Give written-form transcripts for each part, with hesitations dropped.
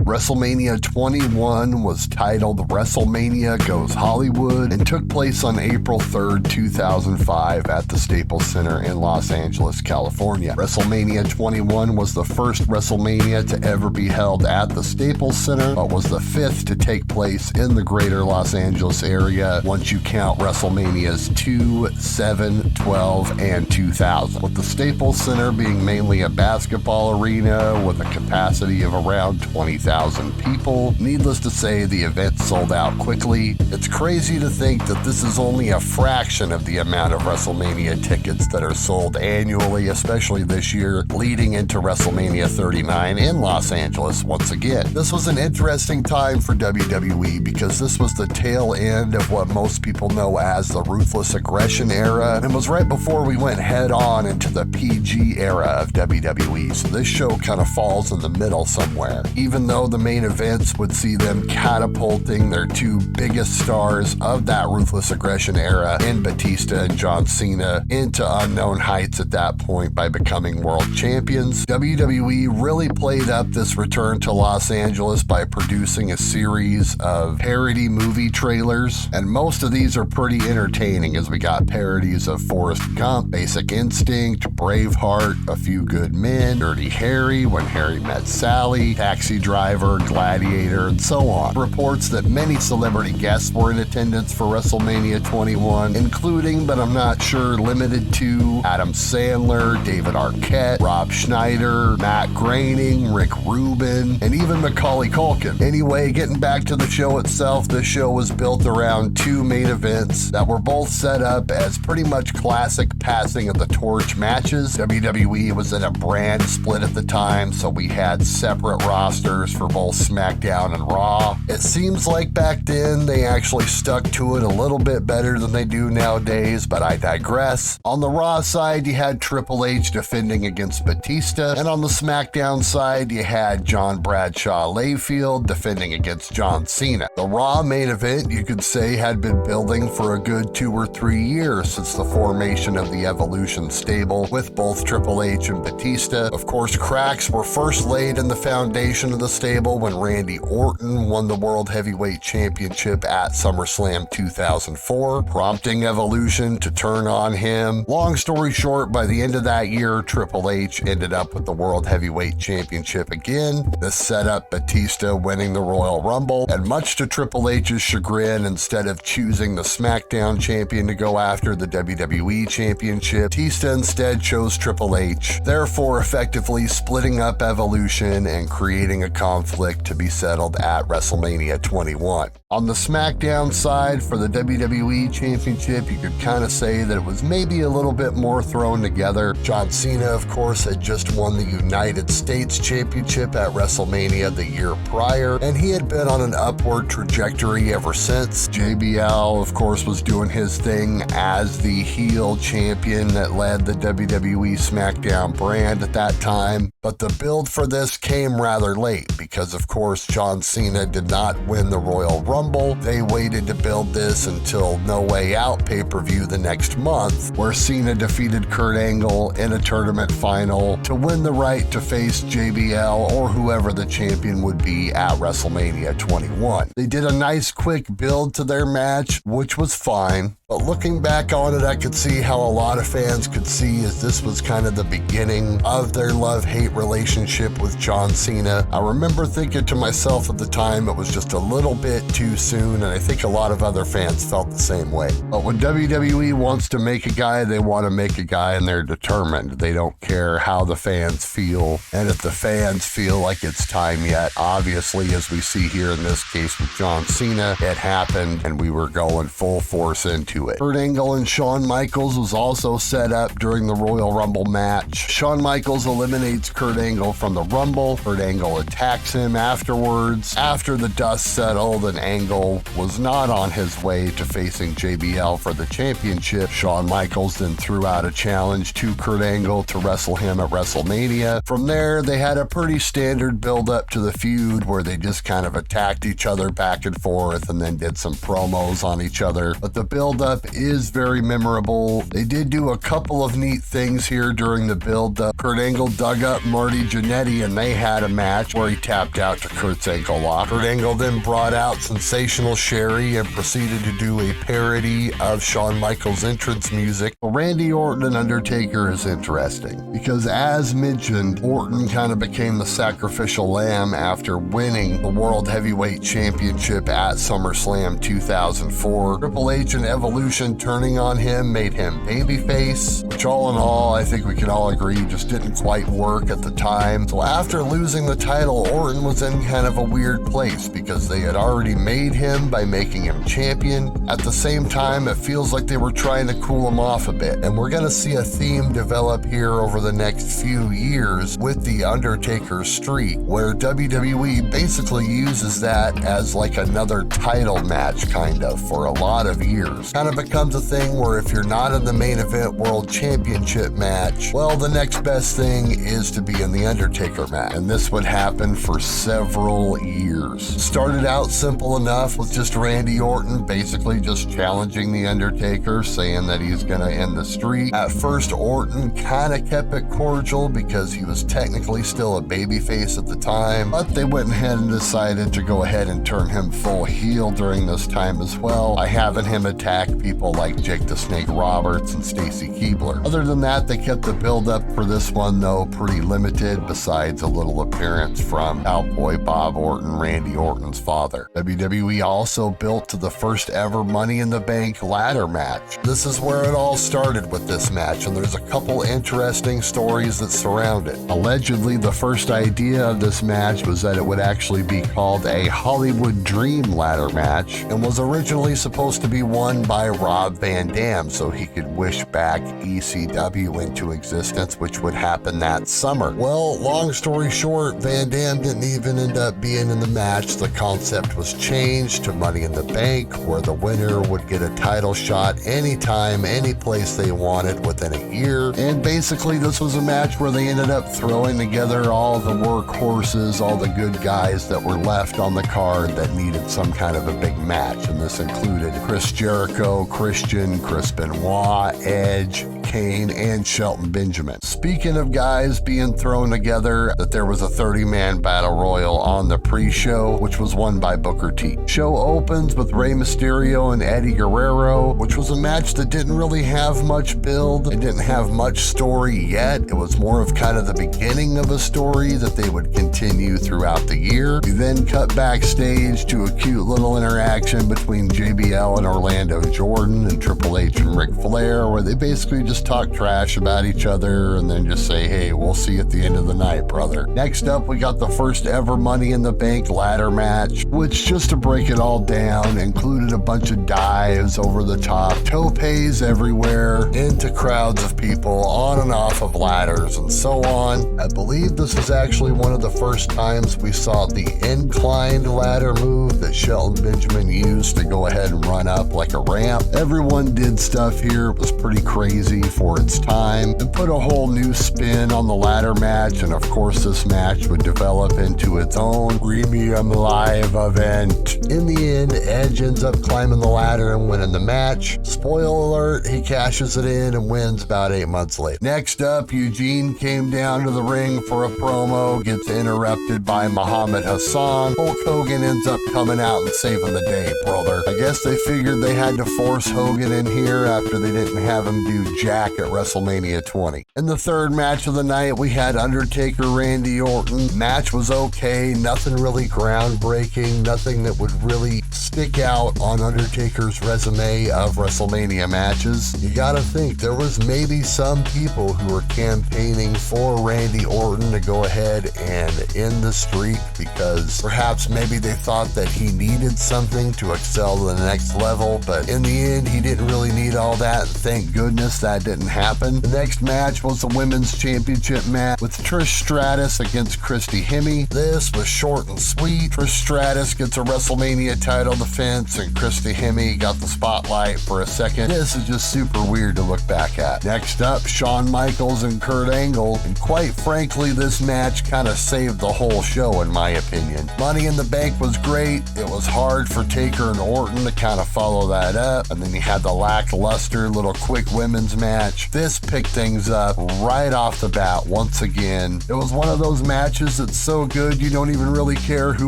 WrestleMania 21 was titled WrestleMania Goes Hollywood and took place on April 3rd, 2005 at the Staples Center in Los Angeles, California. WrestleMania 21 was the first WrestleMania to ever be held at the Staples Center, but was the fifth to take place in the greater Los Angeles area once you count WrestleManias 2, 7, 12, and 2000. With the Staples Center being mainly a basketball arena with a capacity of around 20,000 people, needless to say, the event sold out quickly. It's crazy to think that this is only a fraction of the amount of WrestleMania tickets that are sold annually, especially this year, leading into WrestleMania 39 in Los Angeles once again. This was an interesting time for WWE because this was the tail end of what most people know as the Ruthless Aggression era, and was right before we went head on into the PG era of WWE, so this show kind of falls in the middle somewhere. Even though the main events would see them catapulting their two biggest stars of that Ruthless Aggression era in Batista and John Cena into unknown heights at that point by becoming world champions, WWE really played up this return to Los Angeles by producing a series of parody movie trailers, and most of these are pretty entertaining as we got parodies of Forrest Gump, Basic Instinct, Braveheart, A Few Good Men, Dirty Harry, When Harry Met Sally, Taxi Driver, Gladiator, and so on. Reports that many celebrity guests were in attendance for WrestleMania 21, including, but I'm not sure limited to, Adam Sandler, David Arquette, Rob Schneider, Matt Groening, Rick Rubin, and even Macaulay Culkin. Anyway, getting back to the show itself, this show was built around two main events that were both set up as pretty much classic passing of the torch matches. WWE was in a brand split at the time, so we had separate rosters for both SmackDown and Raw. It seems like back then they actually stuck to it a little bit better than they do nowadays, but I digress. On the Raw side, you had Triple H defending against Batista, and on the SmackDown side, you had John Bradshaw Layfield defending against John Cena. The Raw main event, you could say, had been building for a good 2 or 3 years since the formation of the Evolution stable with both Triple H and Batista. Of course, cracks were first laid in the foundation of the stable when Randy Orton won the World Heavyweight Championship at SummerSlam 2004, prompting Evolution to turn on him. Long story short, by the end of that year, Triple H ended up with the World Heavyweight Championship again. This set up Batista winning the Royal Rumble, and much to Triple H's chagrin, instead of choosing the SmackDown champion to go after the WWE Championship, Batista instead chose Triple H, therefore effectively splitting up Evolution and creating a conflict to be settled at WrestleMania 21. On the SmackDown side, for the WWE Championship, you could kind of say that it was maybe a little bit more thrown together. John Cena, of course, had just won the United States Championship at WrestleMania the year prior, and he had been on an upward trajectory ever since. JBL, of course, was doing his thing as the heel champion that led the WWE SmackDown brand at that time, but the build for this came rather late because, of course, John Cena did not win the Royal Rumble. They waited to build this until No Way Out pay-per-view the next month, where Cena defeated Kurt Angle in a tournament final to win the right to face JBL or whoever the champion would be at WrestleMania 21. They did a nice quick build to their match, which was fine. But looking back on it, I could see how a lot of fans could see as this was kind of the beginning of their love-hate relationship with John Cena. I remember thinking to myself at the time it was just a little bit too soon, and I think a lot of other fans felt the same way. But when WWE wants to make a guy, they want to make a guy, and they're determined. They don't care how the fans feel, and if the fans feel like it's time yet, obviously, as we see here in this case with John Cena, it happened, and we were going full force into it. Kurt Angle and Shawn Michaels was also set up during the Royal Rumble match. Shawn Michaels eliminates Kurt Angle from the Rumble. Kurt Angle attacks him afterwards. After the dust settled and Angle was not on his way to facing JBL for the championship, Shawn Michaels then threw out a challenge to Kurt Angle to wrestle him at WrestleMania. From there, they had a pretty standard build-up to the feud where they just kind of attacked each other back and forth and then did some promos on each other. But the build-up build-up is very memorable. They did do a couple of neat things here during the build-up. Kurt Angle dug up Marty Jannetty and they had a match where he tapped out to Kurt's ankle lock. Kurt Angle then brought out Sensational Sherry and proceeded to do a parody of Shawn Michaels' entrance music. Well, Randy Orton and Undertaker is interesting because, as mentioned, Orton kind of became the sacrificial lamb after winning the World Heavyweight Championship at SummerSlam 2004. Triple H and Evolution turning on him made him babyface, which all in all, I think we can all agree just didn't quite work at the time. So after losing the title, Orton was in kind of a weird place because they had already made him by making him champion. At the same time, it feels like they were trying to cool him off a bit, and we're gonna see a theme develop here over the next few years with the Undertaker's streak, where WWE basically uses that as like another title match kind of for a lot of years. Kind of becomes a thing where if you're not in the main event world championship match, well, the next best thing is to be in the Undertaker match, and this would happen for several years. Started out simple enough with just Randy Orton basically just challenging the Undertaker, saying that he's gonna end the streak. At first, Orton kind of kept it cordial because he was technically still a babyface at the time, but they went ahead and decided to go ahead and turn him full heel during this time as well by having him attack people like Jake the Snake Roberts and Stacy Keibler. Other than that, they kept the build-up for this one though pretty limited, besides a little appearance from Cowboy Bob Orton, Randy Orton's father. WWE also built to the first ever Money in the Bank ladder match. This is where it all started with this match, and there's a couple interesting stories that surround it. Allegedly, the first idea of this match was that it would actually be called a Hollywood Dream ladder match and was originally supposed to be won by Rob Van Dam so he could wish back ECW into existence, which would happen that summer. Well, long story short, Van Dam didn't even end up being in the match. The concept was changed to Money in the Bank, where the winner would get a title shot anytime, any place they wanted within a year. And basically this was a match where they ended up throwing together all the workhorses, all the good guys that were left on the card that needed some kind of a big match. And this included Chris Jericho, Christian, Chris Benoit, Edge, Kane, and Shelton Benjamin. Speaking of guys being thrown together, that there was a 30-man battle royal on the pre-show, which was won by Booker T. Show opens with Rey Mysterio and Eddie Guerrero, which was a match that didn't really have much build. It didn't have much story yet. It was more of kind of the beginning of a story that they would continue throughout the year. We then cut backstage to a cute little interaction between JBL and Orlando Jordan and Triple H and Ric Flair, where they basically just talk trash about each other and then just say, hey, we'll see you at the end of the night, brother. Next up, we got the first ever Money in the Bank ladder match, which, just to break it all down, included a bunch of dives over the top, topes everywhere, into crowds of people, on and off of ladders, and so on. I believe this is actually one of the first times we saw the inclined ladder move that Shelton Benjamin used to go ahead and run up like a ramp. Everyone did stuff here. It was pretty crazy for its time and put a whole new spin on the ladder match, and of course this match would develop into its own premium live event. In the end, Edge ends up climbing the ladder and winning the match. Spoiler alert, he cashes it in and wins about 8 months later. Next up, Eugene came down to the ring for a promo, gets interrupted by Muhammad Hassan. Hulk Hogan ends up coming out and saving the day, brother. I guess they figured they had to force Hogan in here after they didn't have him do jack at WrestleMania 20. In the third match of the night, we had Undertaker, Randy Orton. Match was okay, nothing really groundbreaking, nothing that would really stick out on Undertaker's resume of WrestleMania matches. You gotta think, there was maybe some people who were campaigning for Randy Orton to go ahead and end the streak because perhaps maybe they thought that he needed something to excel to the next level, but in the end, he didn't really need all that, and thank goodness that didn't happen. The next match was the Women's Championship match with Trish Stratus against Christy Hemme. This was short and sweet. Trish Stratus gets a WrestleMania title title defense and Christy Hemme got the spotlight for a second. This is just super weird to look back at. Next up, Shawn Michaels and Kurt Angle, and quite frankly, this match kind of saved the whole show in my opinion. Money in the Bank was great. It was hard for Taker and Orton to kind of follow that up, and then you had the lackluster little quick women's match. This picked things up right off the bat once again. It was one of those matches that's so good you don't even really care who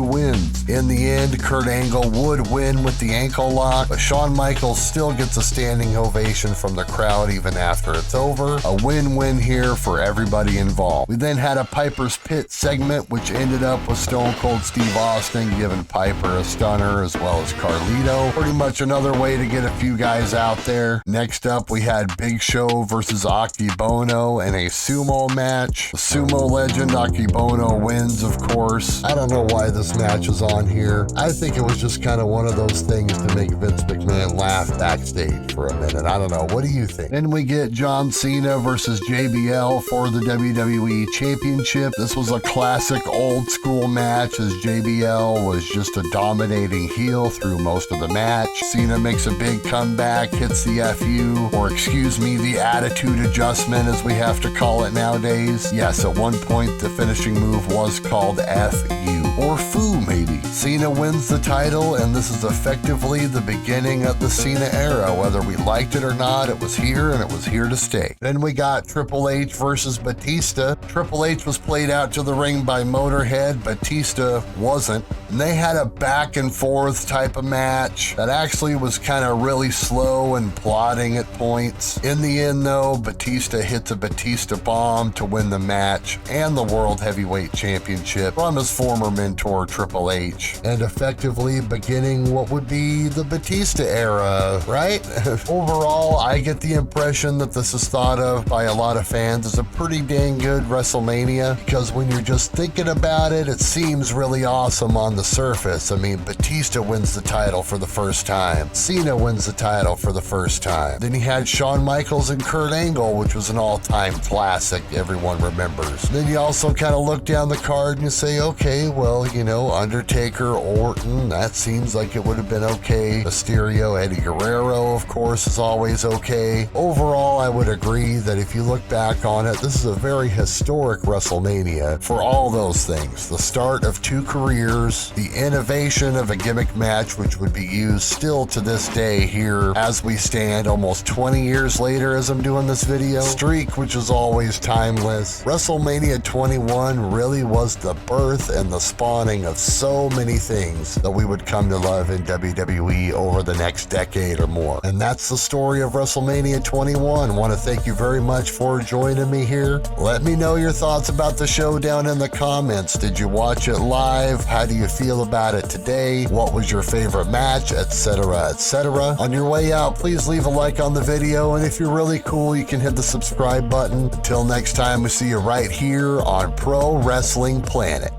wins. In the end, Kurt Angle would win with the ankle lock, but Shawn Michaels still gets a standing ovation from the crowd even after it's over. A win-win here for everybody involved. We then had a Piper's Pit segment, which ended up with Stone Cold Steve Austin giving Piper a stunner as well as Carlito. Pretty much another way to get a few guys out there. Next up, we had Big Show versus Akebono in a sumo match. The sumo legend Akebono wins, of course. I don't know why this match is on here. I think it was just kind of one of those things to make Vince McMahon laugh backstage for a minute. I don't know. What do you think? Then we get John Cena versus JBL for the WWE Championship. This was a classic old school match as JBL was just a dominating heel through most of the match. Cena makes a big comeback, hits the FU, or excuse me, the attitude adjustment as we have to call it nowadays. Yes, at one point the finishing move was called FU, or Foo maybe. Cena wins the title, and this is effectively the beginning of the Cena era. Whether we liked it or not, it was here and it was here to stay. Then we got Triple H versus Batista. Triple H was played out to the ring by Motorhead, Batista wasn't. And they had a back and forth type of match that actually was kind of really slow and plodding at points. In the end though, Batista hits a Batista bomb to win the match and the World Heavyweight Championship from his former mentor Triple H, and effectively beginning what would be the Batista era, right? Overall, I get the impression that this is thought of by a lot of fans as a pretty dang good WrestleMania, because when you're just thinking about it, it seems really awesome on the surface. I mean, Batista wins the title for the first time. Cena wins the title for the first time. Then he had Shawn Michaels and Kurt Angle, which was an all-time classic everyone remembers. Then you also kind of look down the card and you say, okay, well, you know, Undertaker, Orton, that seems like it would have been okay. Mysterio, Eddie Guerrero, of course, is always okay. Overall, I would agree that if you look back on it, this is a very historic WrestleMania for all those things. The start of two careers, the innovation of a gimmick match, which would be used still to this day here as we stand almost 20 years later as I'm doing this video. Streak, which is always timeless. WrestleMania 21 really was the birth and the spawning of so many things that we would come to love in WWE over the next decade or more. And that's the story of WrestleMania 21. I want to thank you very much for joining me here. Let me know your thoughts about the show down in the comments. Did you watch it live? How do you feel about it today? What was your favorite match, etc., etc.? On your way out, please leave a like on the video, and if you're really cool, you can hit the subscribe button. Until next time, we see you right here on Pro Wrestling Planet.